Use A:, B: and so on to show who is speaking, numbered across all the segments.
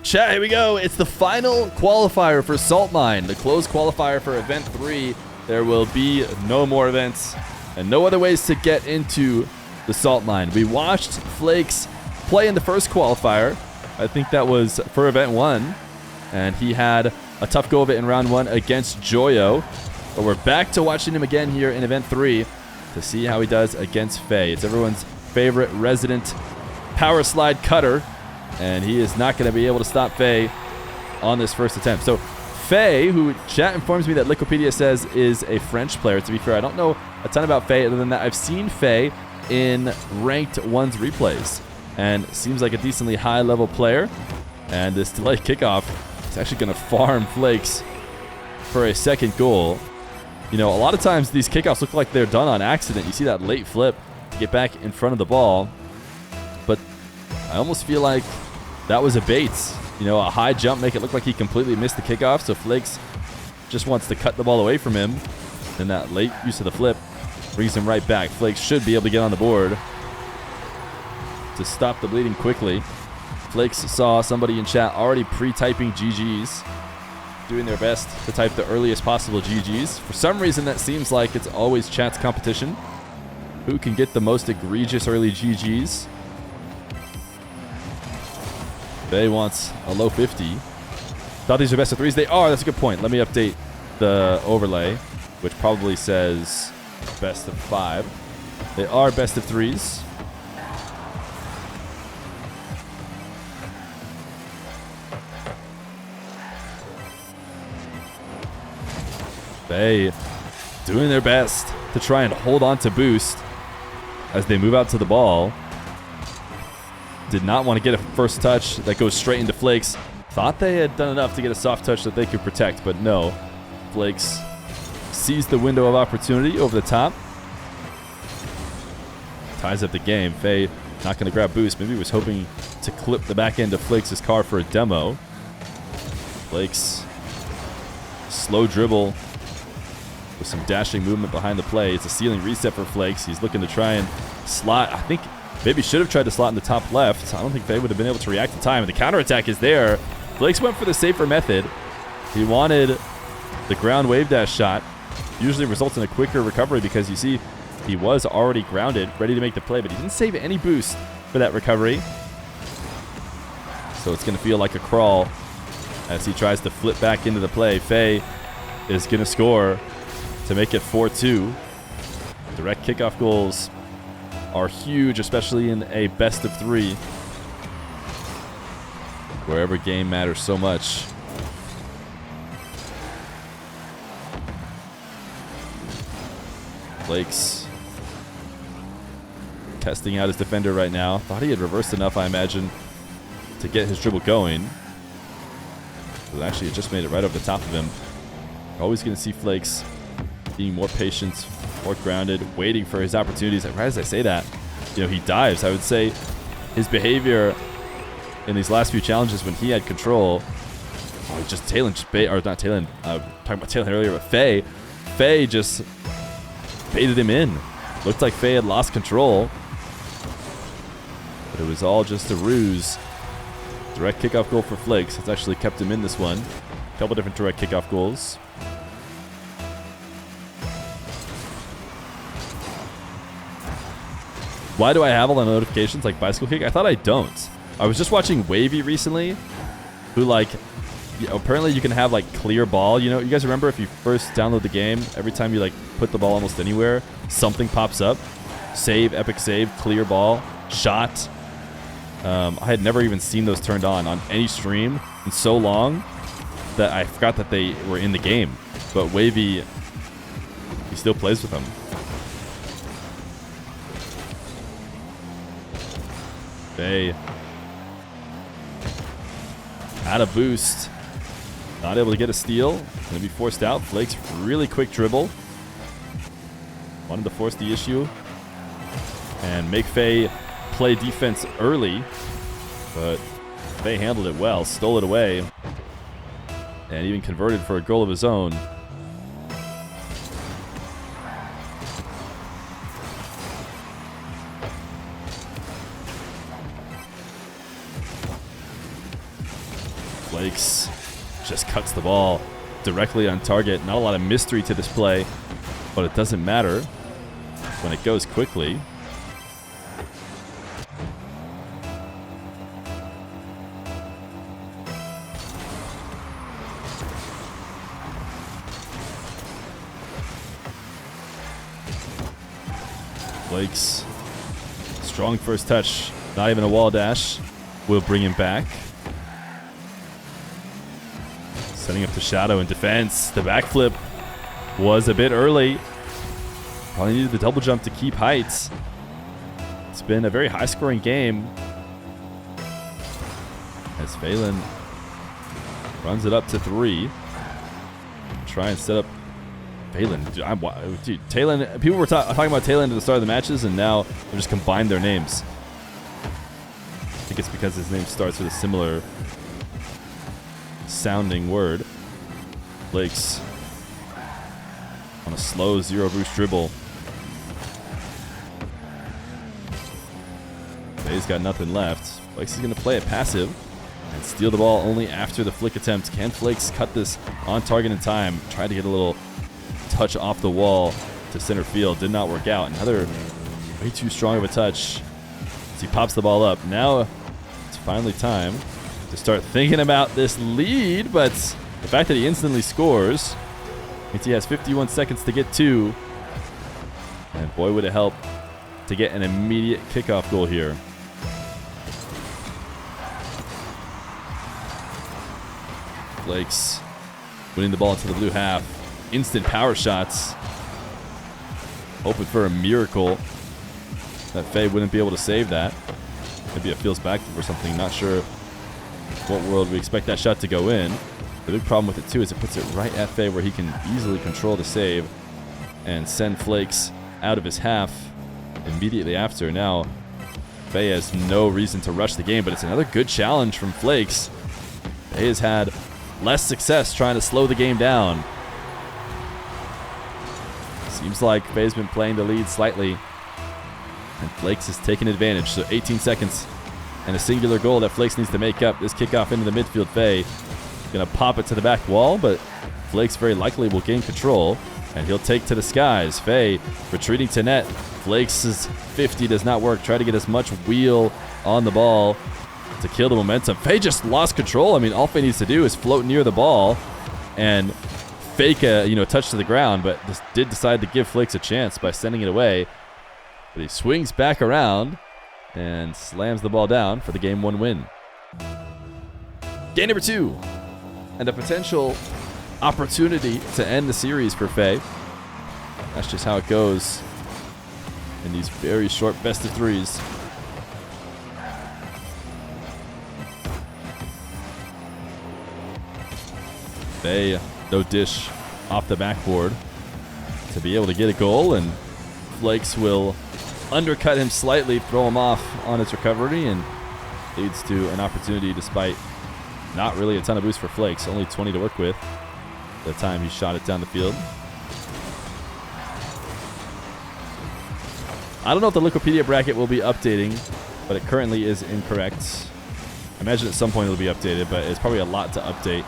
A: Chat, here we go. It's the final qualifier for Salt Mine, the closed qualifier for Event 3. There will be no more events and no other ways to get into the Salt Mine. We watched Flakes play in the first qualifier. I think that was for Event 1. And he had a tough go of it in round 1 against Joyo. But we're back to watching him again here in Event 3 to see how he does against FAAY. It's everyone's favorite resident power slide cutter. And he is not going to be able to stop FAAY on this first attempt. So FAAY, who chat informs me that Liquipedia says is a French player. To be fair, I don't know a ton about FAAY other than that I've seen FAAY in ranked 1's replays. And seems like a decently high-level player. And this delayed kickoff is actually going to farm Flakes for a second goal. You know, a lot of times these kickoffs look like they're done on accident. You see that late flip to get back in front of the ball. But I almost feel like that was a bait. You know, a high jump make it look like he completely missed the kickoff. So Flakes just wants to cut the ball away from him. And that late use of the flip brings him right back. Flakes should be able to get on the board to stop the bleeding quickly. Flakes saw somebody in chat already pre-typing GGs, doing their best to type the earliest possible GGs. For some reason, that seems like it's always chat's competition. Who can get the most egregious early GGs? FAAY wants a low 50. Thought these are best of 3s. They are. That's a good point. Let me update the overlay, which probably says best of 5. They are best of 3s. FAAY doing their best to try and hold on to boost as they move out to the ball. Did not want to get a first touch that goes straight into Flakes. Thought they had done enough to get a soft touch that they could protect, but no. Flakes seized the window of opportunity over the top. Ties up the game. FAAY not going to grab boost. Maybe he was hoping to clip the back end of Flakes' car for a demo. Flakes, slow dribble with some dashing movement behind the play. It's a ceiling reset for Flakes. He's looking to try and slot. I think maybe should have tried to slot in the top left. I don't think FAAY would have been able to react in time. And the counterattack is there. Flakes went for the safer method. He wanted the ground wave dash shot. Usually results in a quicker recovery because you see he was already grounded, ready to make the play, but he didn't save any boost for that recovery. So it's going to feel like a crawl as he tries to flip back into the play. FAAY is going to score to make it 4-2. Direct kickoff goals are huge, especially in a best of 3, where every game matters so much. Flakes testing out his defender right now. Thought he had reversed enough, I imagine, to get his dribble going. But actually, it just made it right over the top of him. Always going to see Flakes being more patient, more grounded, waiting for his opportunities. Right as I say that, you know, he dives. I would say his behavior in these last few challenges when he had control. Oh, just Talon, or not Talon. Talking about Talon earlier, but FAAY just baited him in. Looked like FAAY had lost control, but it was all just a ruse. Direct kickoff goal for Flakes. It's actually kept him in this one. A couple different direct kickoff goals. Why do I have all the notifications like bicycle kick? I thought I don't. I was just watching Wavy recently, who like, apparently you can have like clear ball. You know, you guys remember if you first download the game, every time you like put the ball almost anywhere, something pops up. Save, epic save, clear ball, shot. I had never even seen those turned on any stream in so long that I forgot that they were in the game. But Wavy, he still plays with them. FAAY out of boost, not able to get a steal, gonna be forced out. Flakes really quick dribble, wanted to force the issue and make FAAY play defense early, but FAAY handled it well, stole it away, and even converted for a goal of his own. Flakes just cuts the ball directly on target. Not a lot of mystery to this play, but it doesn't matter when it goes quickly. Flakes, strong first touch, not even a wall dash, will bring him back. Setting up the shadow in defense. The backflip was a bit early. Probably needed the double jump to keep heights. It's been a very high scoring game as Phelan runs it up to 3. Try and set up Phelan. Dude, Talon, people were talking about Talon at the start of the matches, and now they just combined their names. I think it's because his name starts with a similar sounding word. Flakes on a slow zero boost dribble. He's got nothing left. Flakes is going to play it passive and steal the ball only after the flick attempt. Can Flakes cut this on target in time? Tried to get a little touch off the wall to center field. Did not work out. Another way too strong of a touch as he pops the ball up. Now it's finally time to start thinking about this lead, but the fact that he instantly scores means he has 51 seconds to get 2. And boy, would it help to get an immediate kickoff goal here. Flakes winning the ball into the blue half. Instant power shots. Hoping for a miracle that FAAY wouldn't be able to save that. Maybe it feels back or something. Not sure what world we expect that shot to go in. The big problem with it too is it puts it right at FAAY where he can easily control the save and send Flakes out of his half immediately after. Now FAAY has no reason to rush the game, but it's another good challenge from Flakes. FAAY has had less success trying to slow the game down. Seems like FAAY's been playing the lead slightly, and Flakes has taken advantage. So 18 seconds and a singular goal that Flakes needs to make up. This kickoff into the midfield. FAAY gonna pop it to the back wall, but Flakes very likely will gain control, and he'll take to the skies. FAAY retreating to net. Flakes' 50 does not work. Try to get as much wheel on the ball to kill the momentum. FAAY just lost control. I mean, all FAAY needs to do is float near the ball and fake a touch to the ground, but just did decide to give Flakes a chance by sending it away. But he swings back around and slams the ball down for the game 1 win. Game number 2, and a potential opportunity to end the series for FAAY. That's just how it goes in these very short best of 3s. FAAY, no dish off the backboard to be able to get a goal, and Flakes will undercut him slightly, throw him off on his recovery, and leads to an opportunity despite not really a ton of boost for Flakes. Only 20 to work with the time he shot it down the field. I don't know if the Wikipedia bracket will be updating, but it currently is incorrect. I imagine at some point it'll be updated, but it's probably a lot to update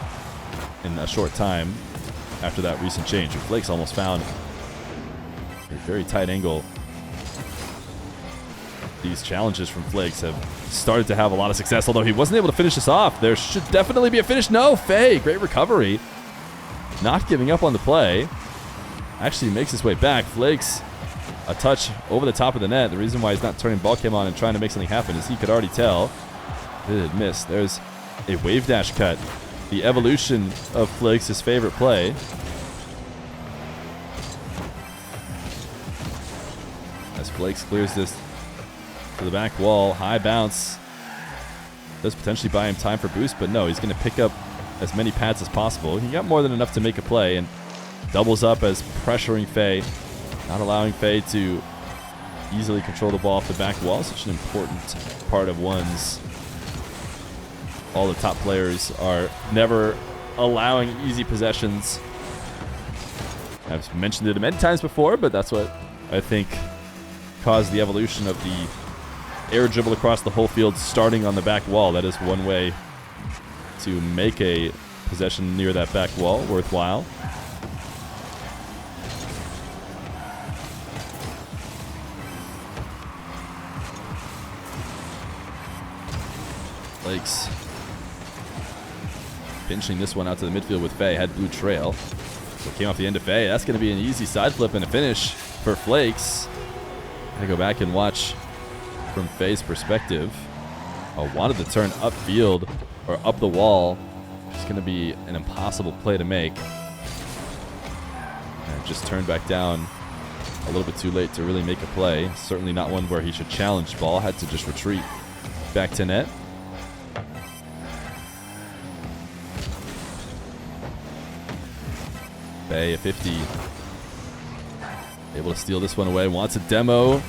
A: in a short time after that recent change. Flakes almost found a very tight angle. These challenges from Flakes have started to have a lot of success, although he wasn't able to finish this off. There should definitely be a finish. No, FAAY, great recovery. Not giving up on the play. Actually makes his way back. Flakes, a touch over the top of the net. The reason why he's not turning ball cam on and trying to make something happen is he could already tell that it had missed. There's a wave dash cut. The evolution of Flakes' favorite play. As Flakes clears this to the back wall, high bounce. Does potentially buy him time for boost, but no, he's going to pick up as many pads as possible. He got more than enough to make a play and doubles up as pressuring FAAY, not allowing FAAY to easily control the ball off the back wall. Such an important part of one's. All the top players are never allowing easy possessions. I've mentioned it many times before, but that's what I think caused the evolution of the air dribble across the whole field starting on the back wall. That is one way to make a possession near that back wall worthwhile. Flakes pinching this one out to the midfield with FAAY. Had blue trail. So it came off the end of FAAY. That's going to be an easy side flip and a finish for Flakes. I go back and watch from FAAY's perspective. Wanted to turn upfield or up the wall. It's going to be an impossible play to make. And just turned back down a little bit too late to really make a play. Certainly not one where he should challenge ball. Had to just retreat back to net. FAAY, a 50. Able to steal this one away. Wants a demo.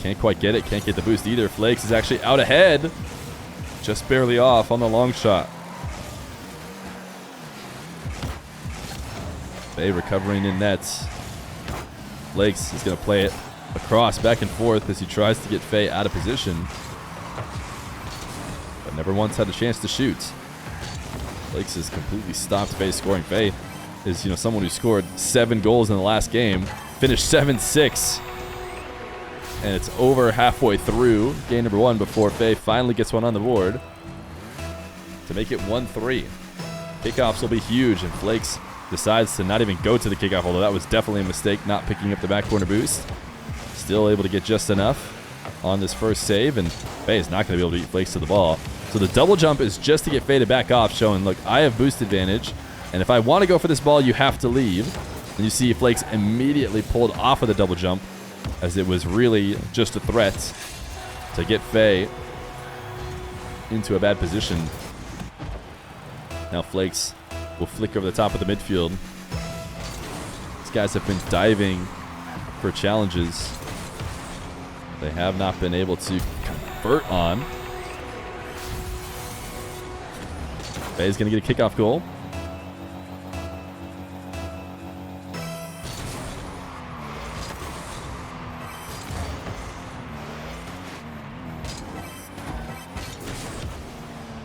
A: Can't quite get it. Can't get the boost either. Flakes is actually out ahead. Just barely off on the long shot. FAAY recovering in nets. Flakes is going to play it across, back and forth as he tries to get FAAY out of position. But never once had a chance to shoot. Flakes has completely stopped FAAY scoring. FAAY is, someone who scored 7 goals in the last game. Finished 7-6. And it's over halfway through game number 1 before FAAY finally gets one on the board to make it 1-3. Kickoffs will be huge, and Flakes decides to not even go to the kickoff, although that was definitely a mistake, not picking up the back corner boost. Still able to get just enough on this first save, and FAAY is not going to be able to beat Flakes to the ball. So the double jump is just to get FAAY to back off, showing, look, I have boost advantage, and if I want to go for this ball, you have to leave. And you see Flakes immediately pulled off of the double jump, as it was really just a threat to get FAAY into a bad position. Now Flakes will flick over the top of the midfield. These guys have been diving for challenges. They have not been able to convert on. FAAY's going to get a kickoff goal.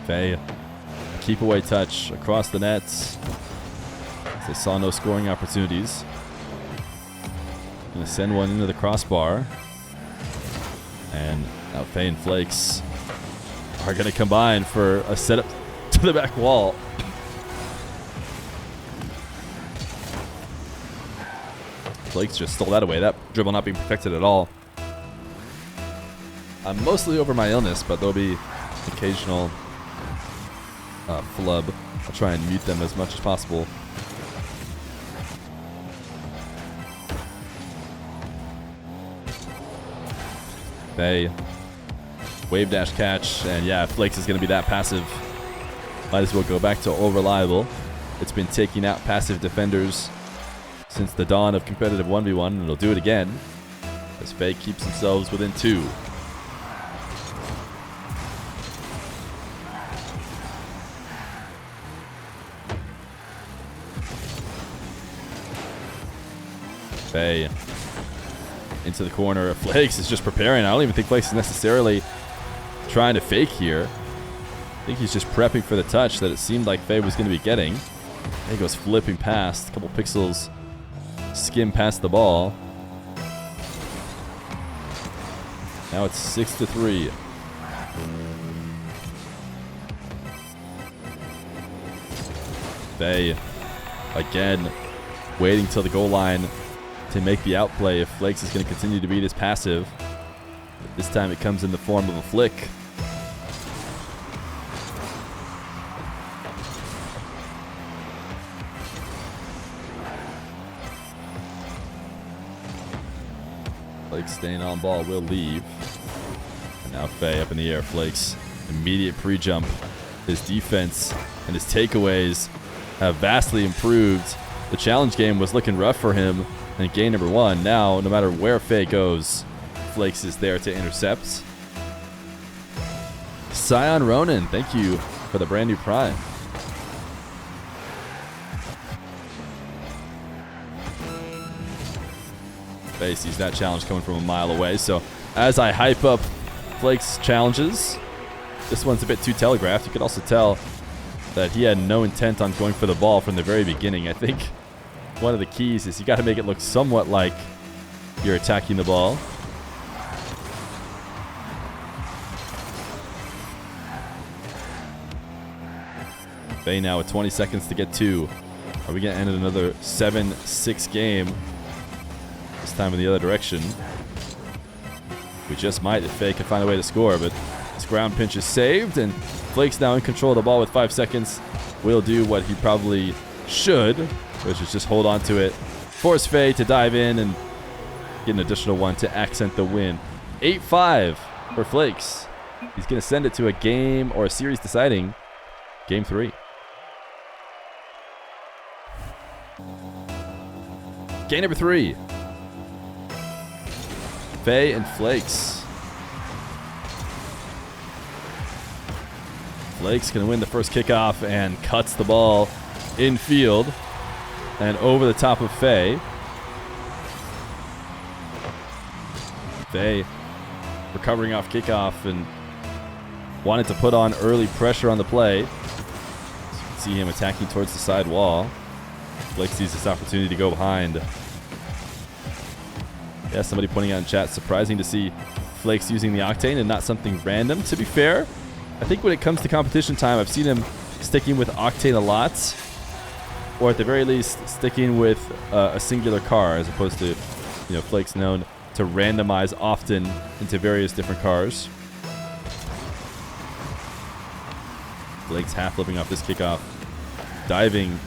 A: FAAY, keep away touch across the nets. They saw no scoring opportunities. Gonna send one into the crossbar. And now FAAY and Flakes are gonna combine for a setup to the back wall. Flakes just stole that away. That dribble not being protected at all. I'm mostly over my illness, but there'll be occasional flub. I'll try and mute them as much as possible. FAAY, wave dash catch, and yeah, Flakes is going to be that passive. Might as well go back to all reliable. It's been taking out passive defenders since the dawn of competitive 1v1, and it'll do it again as FAAY keeps themselves within 2. FAAY into the corner. Flakes is just preparing. I don't even think Flakes is necessarily trying to fake here. I think he's just prepping for the touch that it seemed like FAAY was going to be getting. He goes flipping past. A couple pixels skim past the ball. Now it's 6-3. FAAY again waiting till the goal line to make the outplay if Flakes is going to continue to be this passive. But this time it comes in the form of a flick. Flakes staying on ball will leave. And now FAAY up in the air. Flakes immediate pre-jump. His defense and his takeaways have vastly improved. The challenge game was looking rough for him in game number 1. Now, no matter where FAAY goes, Flakes is there to intercept. Scion Ronan, thank you for the brand new Prime. FAAY sees that challenge coming from a mile away. So as I hype up Flakes challenges, this one's a bit too telegraphed. You could also tell that he had no intent on going for the ball from the very beginning. I think one of the keys is you got to make it look somewhat like you're attacking the ball. FAAY now with 20 seconds to get 2. Are we going to end another 7-6 game? This time in the other direction. We just might if FAAY can find a way to score, but this ground pinch is saved, and Flakes now in control of the ball with 5 seconds. Will do what he probably should, which is just hold on to it. Force FAAY to dive in and get an additional one to accent the win. 8-5 for Flakes. He's going to send it to a game or a series deciding game 3. Game number 3. FAAY and Flakes. Flakes going to win the first kickoff and cuts the ball in field and over the top of FAAY. FAAY recovering off kickoff and wanted to put on early pressure on the play. So you can see him attacking towards the side wall. Flakes sees this opportunity to go behind. Yeah, somebody pointing out in chat, surprising to see Flakes using the Octane and not something random. To be fair, I think when it comes to competition time, I've seen him sticking with Octane a lot, or at the very least sticking with a singular car, as opposed to, Flakes known to randomize often into various different cars. Flakes half flipping off this kickoff, diving,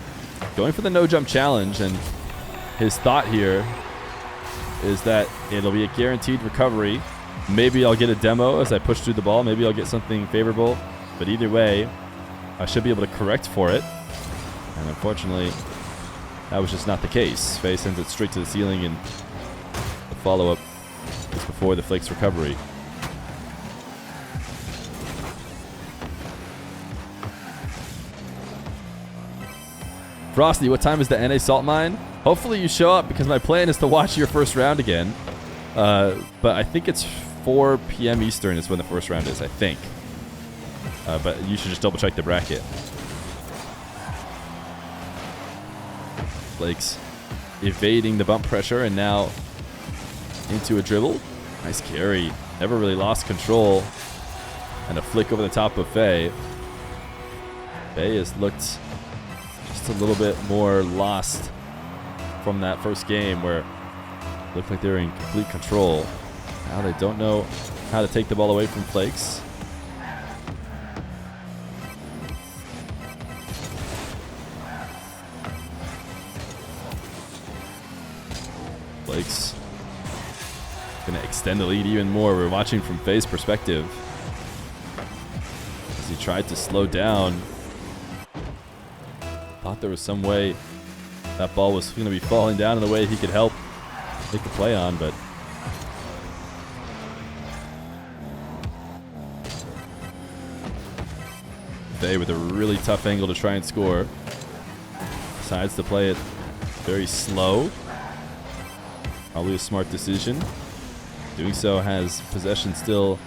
A: going for the no jump challenge, and his thought here is that it'll be a guaranteed recovery. Maybe I'll get a demo as I push through the ball. Maybe I'll get something favorable. But either way, I should be able to correct for it. And unfortunately, that was just not the case. FAAY sends it straight to the ceiling, and the follow-up is before the Flakes recovery. Frosty, what time is the NA Salt Mine? Hopefully you show up, because my plan is to watch your first round again. But I think it's 4 p.m. Eastern is when the first round is, I think. But you should just double check the bracket. Flakes evading the bump pressure and now into a dribble. Nice carry. Never really lost control. And a flick over the top of FAAY. FAAY has looked just a little bit more lost from that first game where it looked like they were in complete control. Now they don't know how to take the ball away from Flakes. Flakes going to extend the lead even more. We're watching from FAAY's perspective as he tried to slow down. Thought there was some way that ball was going to be falling down in the way he could help make the play on, but FAAY with a really tough angle to try and score. Decides to play it very slow. Probably a smart decision. Doing so has possession still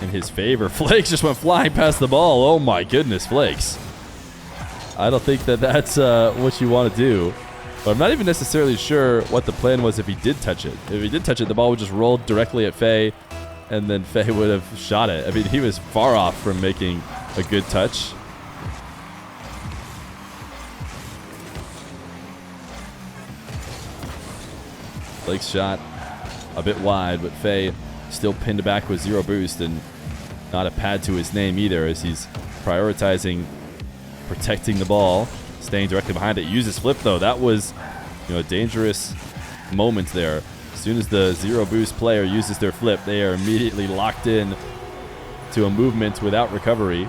A: in his favor. Flakes just went flying past the ball. Oh my goodness, Flakes. I don't think that that's what you want to do. But I'm not even necessarily sure what the plan was if he did touch it. If he did touch it, the ball would just roll directly at FAAY, and then FAAY would have shot it. I mean, he was far off from making a good touch. Flakes shot a bit wide, but FAAY still pinned back with 0 boost, and not a pad to his name either, as he's prioritizing protecting the ball, staying directly behind it. Uses flip though. That was, a dangerous moment there. As soon as the 0 boost player uses their flip, they are immediately locked in to a movement without recovery.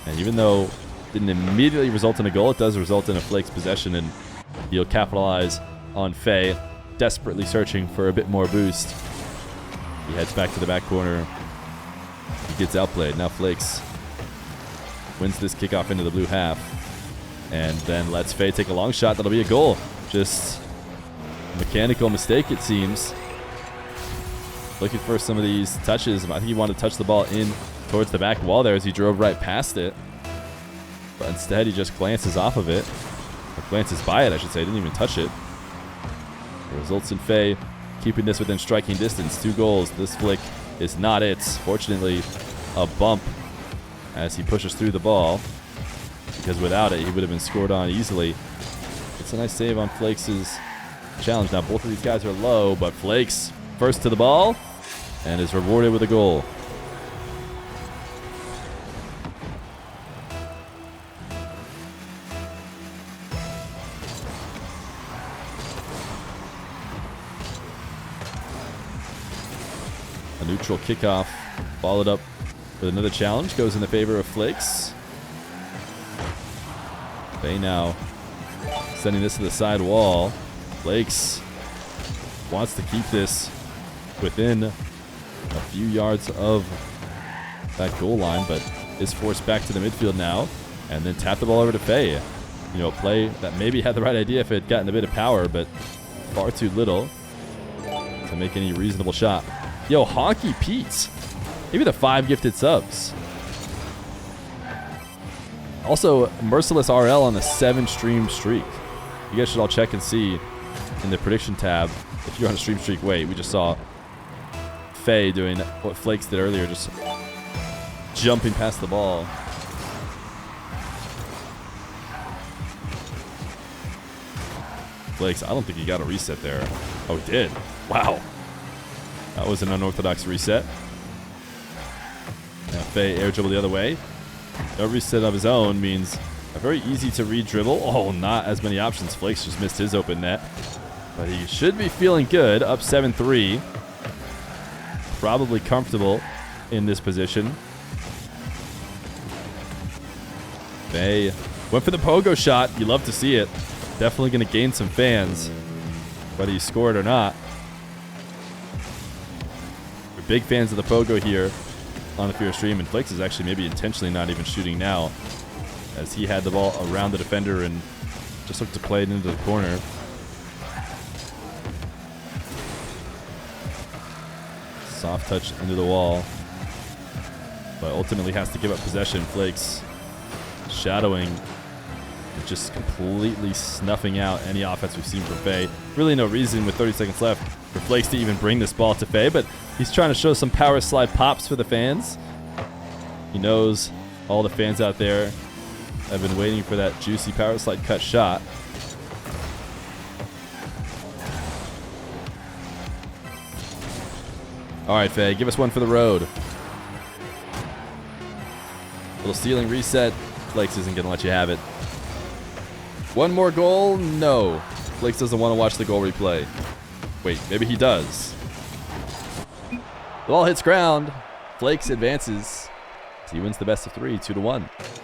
A: And even though it didn't immediately result in a goal, it does result in a Flakes possession, and he'll capitalize on FAAY desperately searching for a bit more boost. He heads back to the back corner. He gets outplayed. Now Flakes wins this kickoff into the blue half, and then lets FAAY take a long shot. That'll be a goal. Just a mechanical mistake, it seems. Looking for some of these touches. I think he wanted to touch the ball in towards the back wall there as he drove right past it. But instead, he just glances off of it. Or glances by it, I should say. Didn't even touch it. It results in FAAY keeping this within striking distance. 2 goals. This flick is not it. Fortunately, a bump as he pushes through the ball. Because without it, he would have been scored on easily. It's a nice save on Flakes' challenge. Now, both of these guys are low, but Flakes first to the ball and is rewarded with a goal. A neutral kickoff followed up with another challenge. Goes in the favor of Flakes. FAAY now sending this to the side wall. Flakes wants to keep this within a few yards of that goal line, but is forced back to the midfield now. And then tap the ball over to FAAY. You know, a play that maybe had the right idea if it had gotten a bit of power, but far too little to make any reasonable shot. Yo, Honky Pete. Maybe the 5 gifted subs. Also, Merciless RL on the 7 stream streak. You guys should all check and see in the prediction tab if you're on a stream streak. Wait, we just saw FAAY doing what Flakes did earlier, just jumping past the ball. Flakes, I don't think he got a reset there. Oh, he did. Wow. That was an unorthodox reset. Now FAAY air dribble the other way. No reset of his own means a very easy to read dribble. Oh, not as many options. Flakes just missed his open net. But he should be feeling good. Up 7-3. Probably comfortable in this position. FAAY went for the pogo shot. You love to see it. Definitely going to gain some fans, whether he scored or not. We're big fans of the pogo here on the Feer stream, and Flakes is actually maybe intentionally not even shooting now, as he had the ball around the defender and just looked to play it into the corner. Soft touch into the wall, but ultimately has to give up possession. Flakes shadowing and just completely snuffing out any offense we've seen from FAAY. Really no reason with 30 seconds left for Flakes to even bring this ball to FAAY, but he's trying to show some power slide pops for the fans. He knows all the fans out there have been waiting for that juicy power slide cut shot. All right, FAAY, give us one for the road. Little stealing reset. Flakes isn't going to let you have it. One more goal? No. Flakes doesn't want to watch the goal replay. Wait, maybe he does. The ball hits ground. Flakes advances. He wins the best of 3, 2-1.